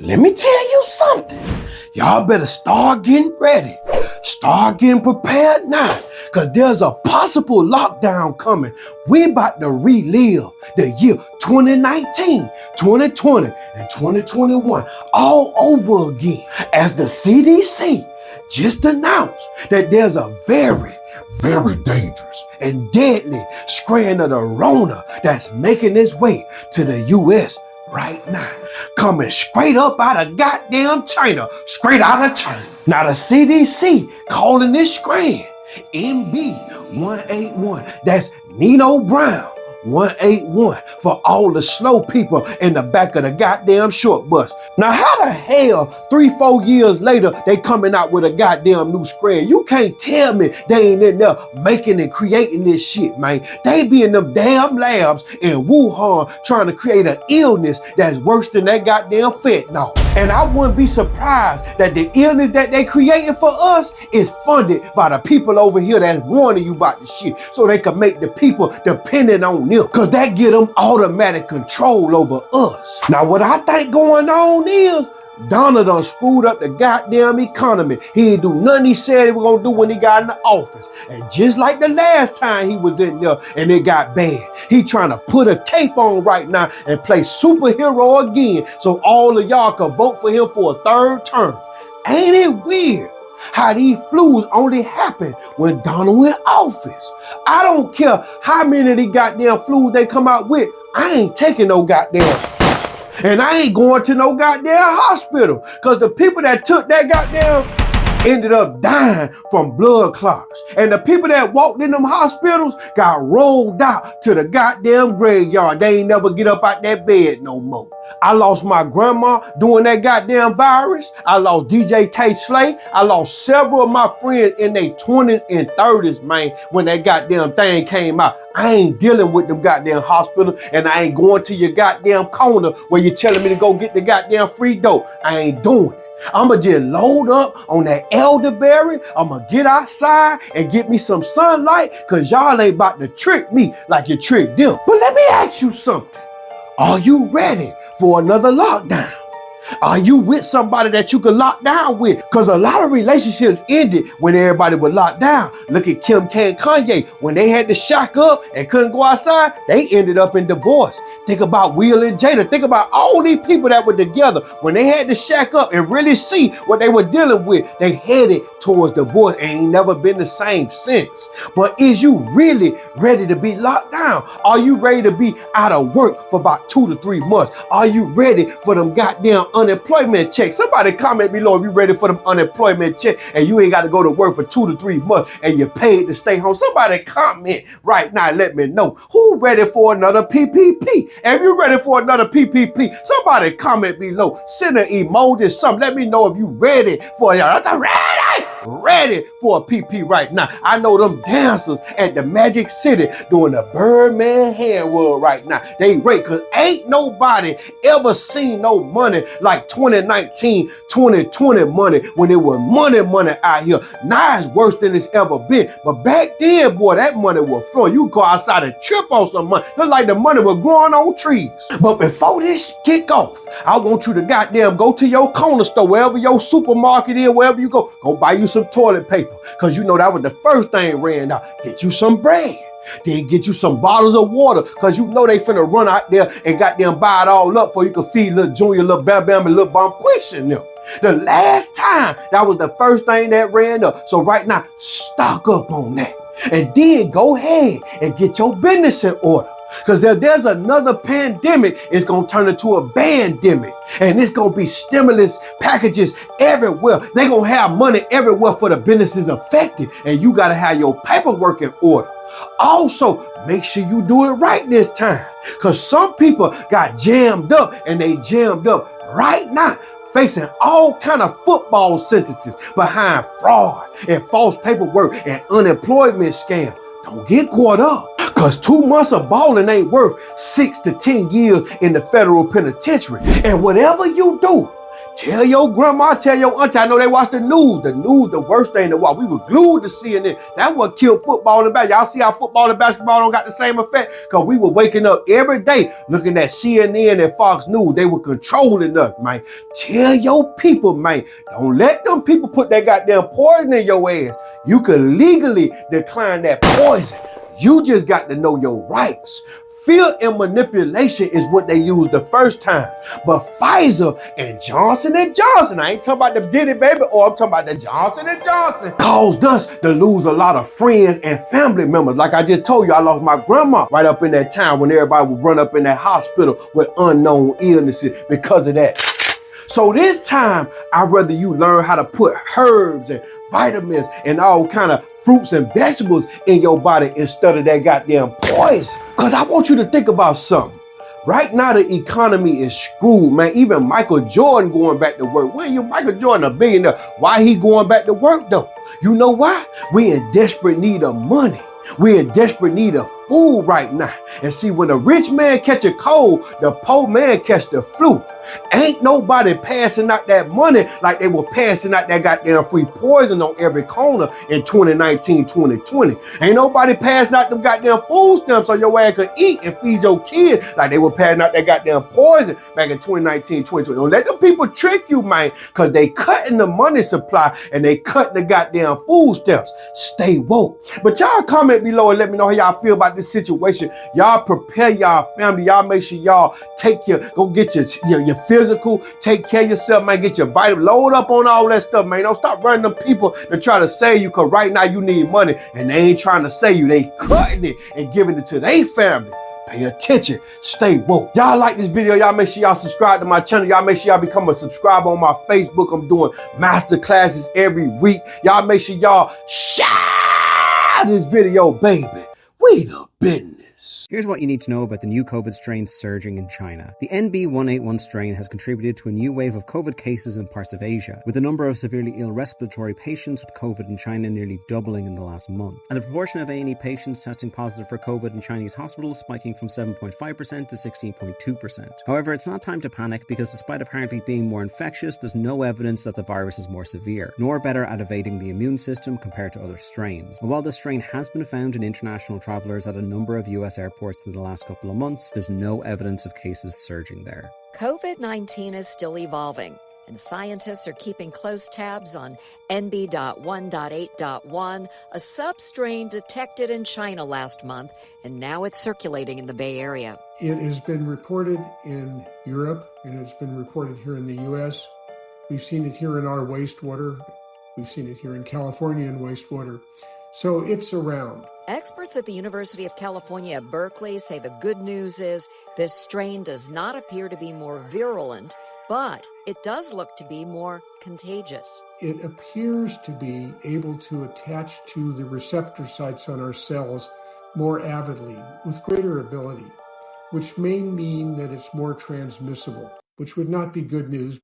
Let me tell you something. Y'all better start getting ready. Start getting prepared now, because there's a possible lockdown coming. We about to relive the year 2019, 2020, and 2021 all over again, as the CDC just announced that there's a very dangerous and deadly strain of the Rona that's making its way to the U.S. right now, coming straight up out of goddamn China, straight out of China. Now the CDC calling this strain NB.1.8.1. That's Nino Brown 181 for all the slow people in the back of the goddamn short bus. Now how the hell 3-4 years later they coming out with a goddamn new strain? You can't tell me they ain't in there making and creating this shit, man. They be in them damn labs in Wuhan trying to create an illness that's worse than that goddamn fentanyl. And I wouldn't be surprised that the illness that they creating for us is funded by the people over here that's warning you about the shit, so they can make the people dependent on them, because that give them automatic control over us. Now what I think going on is Donald done screwed up the goddamn economy. He didn't do nothing he said he was gonna do when he got in the office. And just like the last time he was in there and it got bad, he trying to put a cape on right now and play superhero again, so all of y'all can vote for him for a third term. Ain't it weird how these flus only happen when Donald in office? I don't care how many of these goddamn flus they come out with, I ain't taking no goddamn. And I ain't going to no goddamn hospital, because the people that took that goddamn ended up dying from blood clots. And the people that walked in them hospitals got rolled out to the goddamn graveyard. They ain't never get up out that bed no more. I lost my grandma doing that goddamn virus. I lost DJ K Slay. I lost several of my friends in their 20s and 30s, man, when that goddamn thing came out. I ain't dealing with them goddamn hospital, and I ain't going to your goddamn corner where you're telling me to go get the goddamn free dope. I ain't doing it. I'ma just load up on that elderberry. I'ma get outside and get me some sunlight, because y'all ain't about to trick me like you tricked them. But let me ask you something. Are you ready for another lockdown? Are you with somebody that you can lock down with? Because a lot of relationships ended when everybody was locked down. Look at Kim K and Kanye. When they had to shack up and couldn't go outside, they ended up in divorce. Think about Will and Jada. Think about all these people that were together. When they had to shack up and really see what they were dealing with, they headed towards divorce and ain't never been the same since. But is you really ready to be locked down? Are you ready to be out of work for about 2 to 3 months? Are you ready for them goddamn unemployment checks? Somebody comment below if you ready for them unemployment checks and you ain't got to go to work for 2 to 3 months and you're paid to stay home. Somebody comment right now, let me know who ready for another PPP. And if you ready for another PPP, somebody comment below, send an emoji, something. Let me know if you ready for it. Ready for a PP right now. I know them dancers at the Magic City doing the Birdman hand world right now. They rate, because ain't nobody ever seen no money like 2019, 2020 money, when it was money out here. Now it's worse than it's ever been. But back then, boy, that money was flowing. You go outside and trip on some money. Look like the money was growing on trees. But before this kick off, I want you to goddamn go to your corner store, wherever your supermarket is, wherever you go buy you some toilet paper, because you know that was the first thing ran out. Get you some bread. Then get you some bottles of water, because you know they finna run out there and goddamn buy it all up for you can feed little Junior, little Bam Bam, and little Bomb Question them. The last time, that was the first thing that ran up. So right now, stock up on that. And then go ahead and get your business in order. Because if there's another pandemic, it's going to turn into a bandemic. And it's going to be stimulus packages everywhere. They're going to have money everywhere for the businesses affected. And you got to have your paperwork in order. Also, make sure you do it right this time. Because some people got jammed up, and they jammed up right now, facing all kind of football sentences behind fraud and false paperwork and unemployment scam. Don't get caught up, because 2 months of balling ain't worth 6 to 10 years in the federal penitentiary. And whatever you do, Tell your grandma, tell your auntie. I know they watch the news. The news, the worst thing to watch. We were glued to CNN. That's what killed football and basketball. Y'all see how football and basketball don't got the same effect? Because we were waking up every day looking at CNN and Fox News. They were controlling us, man. Tell your people, man. Don't let them people put that goddamn poison in your ass. You can legally decline that poison. You just got to know your rights. Fear and manipulation is what they used the first time. But Pfizer and Johnson & Johnson, I ain't talking about the Diddy baby, or I'm talking about the Johnson & Johnson, caused us to lose a lot of friends and family members. Like I just told you, I lost my grandma right up in that time when everybody would run up in that hospital with unknown illnesses because of that. So this time, I'd rather you learn how to put herbs and vitamins and all kind of fruits and vegetables in your body instead of that goddamn poison. Because I want you to think about something. Right now, the economy is screwed, man. Even Michael Jordan going back to work. When you Michael Jordan a billionaire, why he going back to work though? You know why? We in desperate need of money. We're in desperate need of food right now. And see, when a rich man catch a cold, the poor man catch the flu. Ain't nobody passing out that money like they were passing out that goddamn free poison on every corner in 2019, 2020. Ain't nobody passing out them goddamn food stamps so your ass could eat and feed your kids like they were passing out that goddamn poison back in 2019, 2020. Don't let them people trick you, man, because they cutting the money supply and they cutting the goddamn food stamps. Stay woke. But y'all comment below and let me know how y'all feel about this situation. Y'all prepare y'all family. Y'all make sure y'all go get your physical, take care of yourself, man. Get your vitamin, load up on all that stuff, man. Don't stop running them people that try to save you, because right now you need money and they ain't trying to save you. They cutting it and giving it to their family. Pay attention. Stay woke. Y'all like this video, y'all make sure y'all subscribe to my channel. Y'all make sure y'all become a subscriber on my Facebook. I'm doing master classes every week. Y'all make sure y'all share this video, baby. We the business. Here's what you need to know about the new COVID strain surging in China. The NB.1.8.1 strain has contributed to a new wave of COVID cases in parts of Asia, with the number of severely ill respiratory patients with COVID in China nearly doubling in the last month, and the proportion of A&E patients testing positive for COVID in Chinese hospitals spiking from 7.5% to 16.2%. However, it's not time to panic, because despite apparently being more infectious, there's no evidence that the virus is more severe, nor better at evading the immune system compared to other strains. And while the strain has been found in international travelers at a number of US airports in the last couple of months, there's no evidence of cases surging there. COVID-19 is still evolving, and scientists are keeping close tabs on NB.1.8.1, a substrain detected in China last month, and now it's circulating in the Bay Area. It has been reported in Europe, and it's been reported here in the U.S. We've seen it here in our wastewater. We've seen it here in California in wastewater. So it's around. Experts at the University of California at Berkeley say the good news is this strain does not appear to be more virulent, but it does look to be more contagious. It appears to be able to attach to the receptor sites on our cells more avidly, with greater ability, which may mean that it's more transmissible, which would not be good news.